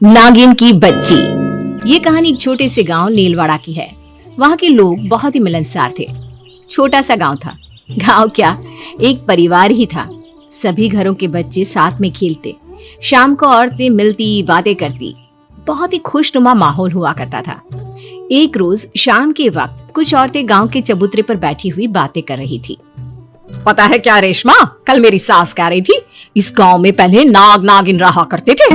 नागिन की बच्ची। ये कहानी एक छोटे से गांव नीलवाड़ा की है। वहाँ के लोग बहुत ही मिलनसार थे। छोटा सा गांव था। गांव क्या, एक परिवार ही था। सभी घरों के बच्चे साथ में खेलते, शाम को औरतें मिलती, बातें करती। बहुत ही खुशनुमा माहौल हुआ करता था। एक रोज शाम के वक्त कुछ औरतें गांव के चबूतरे पर बैठी हुई बातें कर रही थी। पता है क्या रेशमा, कल मेरी सास कह रही थी इस गांव में पहले नाग नागिन रहा करते थे।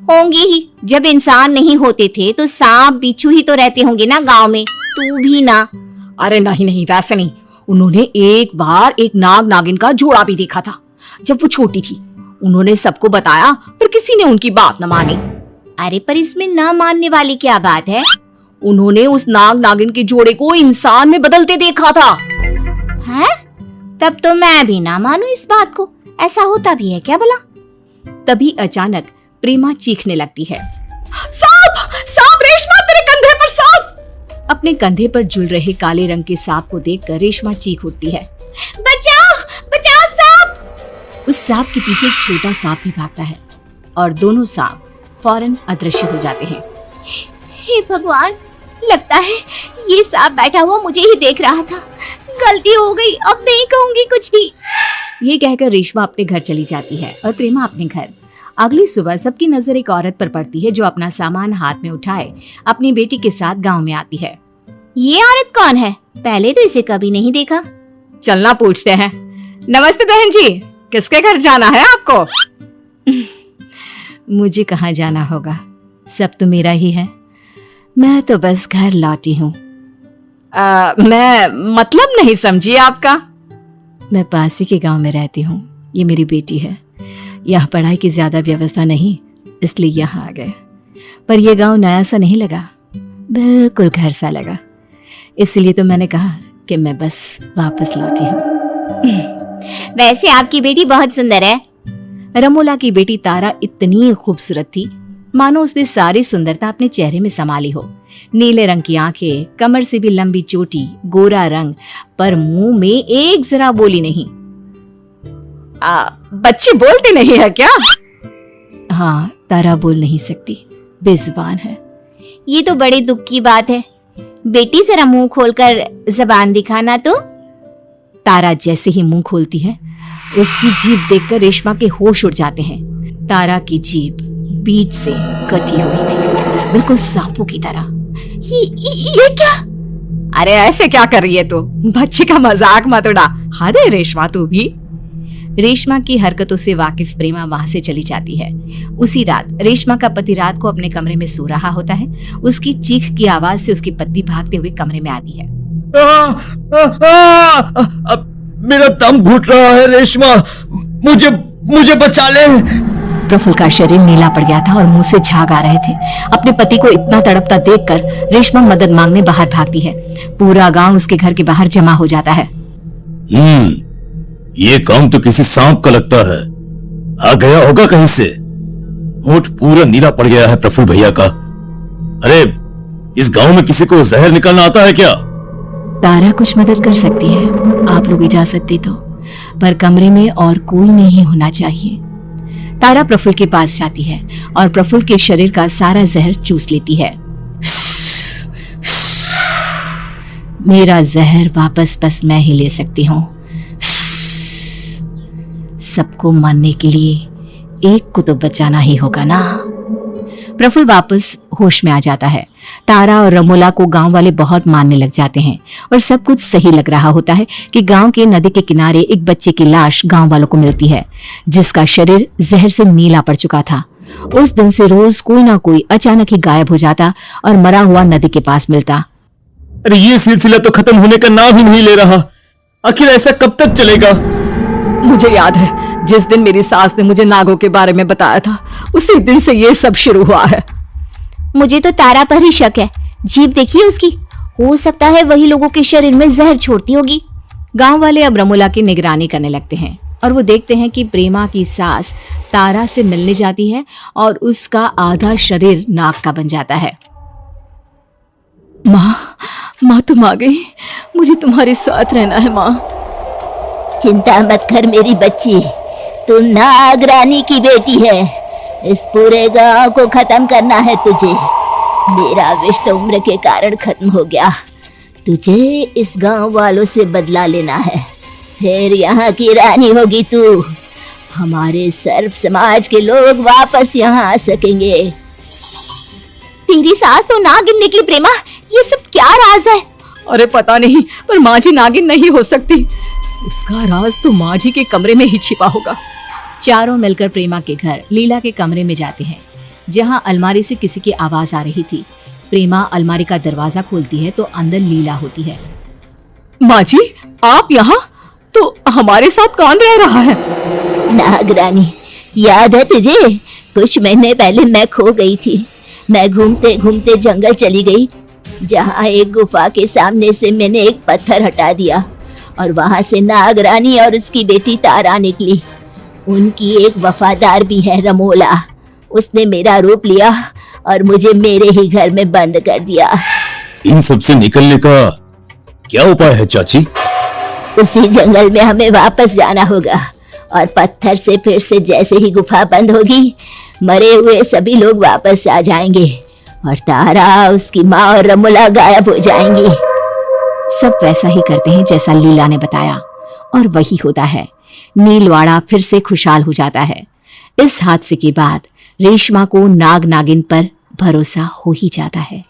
होंगे ही, जब इंसान नहीं होते थे तो सांप बिच्छू ही तो रहते होंगे ना गांव में। तू भी ना। अरे नहीं नहीं, वैसे नहीं। उन्होंने एक बार एक नाग नागिन का जोड़ा भी देखा था जब वो छोटी थी। उन्होंने सबको बताया पर किसी ने उनकी बात न मानी। अरे पर इसमें न मानने वाली क्या बात है? उन्होंने उस नाग नागिन के जोड़े को इंसान में बदलते देखा था। हैं? तब तो मैं भी ना मानू इस बात को। ऐसा होता भी है क्या भला? तभी अचानक प्रेमा चीखने लगती है। सांप! सांप! रेशमा, तेरे कंधे पर सांप! अपने कंधे पर झूल रहे काले रंग के सांप को देखकर रेशमा चीख उठती है। बचाओ! बचाओ सांप! उस सांप के पीछे एक छोटा सांप भी भागता है और दोनों सांप फौरन अदृश्य हो जाते हैं। हे भगवान, लगता है ये सांप बैठा हुआ मुझे ही देख रहा था। गलती हो गई, अब नहीं कहूंगी कुछ भी। ये कहकर रेशमा अपने घर चली जाती है और प्रेमा अपने घर। अगली सुबह सबकी नजर एक औरत पर पड़ती है जो अपना सामान हाथ में उठाए अपनी बेटी के साथ गांव में आती है। ये औरत कौन है? पहले तो इसे कभी नहीं देखा। चलना पूछते हैं। नमस्ते बहन जी, किसके घर जाना है आपको? मुझे कहाँ जाना होगा, सब तो मेरा ही है। मैं तो बस घर लौटी हूँ। मैं मतलब नहीं समझी आपका। मैं पास ही के गांव में रहती हूँ। ये मेरी बेटी है। यहाँ पढ़ाई की ज्यादा व्यवस्था नहीं, इसलिए यहाँ आ गए। पर यह गांव नया सा नहीं लगा, बिल्कुल घर सा लगा। इसलिए तो मैंने कहा कि मैं बस वापस लौटी हूँ। वैसे आपकी बेटी बहुत सुंदर है। रमोला की बेटी तारा इतनी खूबसूरत थी मानो उसने सारी सुंदरता अपने चेहरे में समा ली हो। नीले रंग की आंखें, कमर से भी लंबी चोटी, गोरा रंग, पर मुंह में एक जरा बोली नहीं। बच्ची बोलती नहीं है क्या? हाँ, तारा बोल नहीं सकती, बेजुबान है। ये तो बड़े दुख की बात है। बेटी जरा मुंह खोलकर जबान दिखाना तो। तारा जैसे ही मुंह खोलती है उसकी जीभ देखकर रेशमा के होश उड़ जाते हैं। तारा की जीभ बीच से कटी हुई थी, बिल्कुल सांपों की तरह। ये क्या? अरे ऐसे क्या कर रही है तू? बच्ची का मजाक मत उड़ा। हद है रेशमा, तू भी। रेशमा की हरकतों से वाकिफ प्रेमा वहां से चली जाती है। उसी रात रेशमा का पति रात को अपने कमरे में सो रहा होता है। उसकी चीख की आवाज से उसकी पत्नी भागते हुए कमरे में आती है। मेरा दम घुट रहा है रेशमा, मुझे बचा ले। प्रफुल्ल का शरीर नीला पड़ गया था और मुंह से झाग आ रहे थे। अपने पति को इतना तड़पता देखकर रेशमा मदद मांगने बाहर भागती है। पूरा गांव उसके घर के बाहर जमा हो जाता है। ये काम तो किसी सांप का लगता है। आ गया होगा कहीं से। होठ पूरा नीला पड़ गया है प्रफुल्ल भैया का। अरे इस गांव में किसी को जहर निकालना आता है क्या? तारा कुछ मदद कर सकती है, आप लोग इजाजत दे दो, पर कमरे में और कोई नहीं होना चाहिए। तारा प्रफुल्ल के पास जाती है और प्रफुल्ल के शरीर का सारा जहर चूस लेती है। मेरा जहर वापस बस मैं ही ले सकती हूँ। सबको मारने के लिए एक को तो बचाना ही होगा ना। प्रफुल्ल वापस होश में आ जाता है। तारा और रमोला को गांव वाले बहुत मानने लग जाते हैं और सब कुछ सही लग रहा होता है कि गांव के नदी के किनारे एक बच्चे की लाश गांव वालों को मिलती है जिसका शरीर जहर से नीला पड़ चुका था। उस दिन से रोज कोई ना कोई अचानक ही गायब हो जाता और मरा हुआ नदी के पास मिलता। अरे ये सिलसिला तो खत्म होने का नाम ही नहीं ले रहा। आखिर ऐसा कब तक चलेगा? मुझे याद है जिस दिन मेरी सास ने मुझे नागों के बारे में बताया था, उसी दिन से ये सब शुरू हुआ है। मुझे तो तारा पर ही शक है। जीभ देखिए उसकी, हो सकता है वही लोगों के शरीर में जहर छोड़ती होगी। गांव वाले अब रमोला की निगरानी करने लगते हैं और वो देखते हैं कि प्रेमा की सास तारा से मिलने जाती है और उसका आधा शरीर नाग का बन जाता है। माँ तुम आ गई, मुझे तुम्हारे साथ रहना है माँ। चिंता मत कर मेरी बच्ची, तुम नाग रानी की बेटी है। इस पूरे गांव को खत्म करना है तुझे। मेरा विष तो उम्र के कारण खत्म हो गया। तुझे इस गांव वालों से बदला लेना है, फिर यहाँ की रानी होगी तू। हमारे सर्प समाज के लोग वापस यहाँ आ सकेंगे। तेरी सास तो नागिन निकली प्रेमा, ये सब क्या राज है? अरे पता नहीं, पर माँ जी नागिन नहीं हो सकती। उसका राज तो माँ जी के कमरे में ही छिपा होगा। चारों मिलकर प्रेमा के घर लीला के कमरे में जाते हैं, जहाँ अलमारी से किसी की आवाज आ रही थी। प्रेमा अलमारी का दरवाजा खोलती है तो अंदर लीला होती है। माँ जी, आप यहाँ? तो हमारे साथ कौन रह रहा है? नागरानी, याद है तुझे? कुछ महीने पहले मैं खो गई थी। मैं घूमते घूमते जंगल चली गई, जहाँ एक गुफा के सामने से मैंने एक पत्थर हटा दिया और वहां से नागरानी और उसकी बेटी तारा निकली। उनकी एक वफादार भी है रमोला। उसने मेरा रूप लिया और मुझे मेरे ही घर में बंद कर दिया। इन सब से निकलने का क्या उपाय है चाची? उसी जंगल में हमें वापस जाना होगा और पत्थर से फिर से जैसे ही गुफा बंद होगी, मरे हुए सभी लोग वापस आ जाएंगे और तारा, उसकी माँ और रमोला गायब हो जाएंगी। सब वैसा ही करते हैं जैसा लीला ने बताया, और वही होता है। नीलवाड़ा फिर से खुशहाल हो जाता है। इस हादसे के बाद रेशमा को नाग नागिन पर भरोसा हो ही जाता है।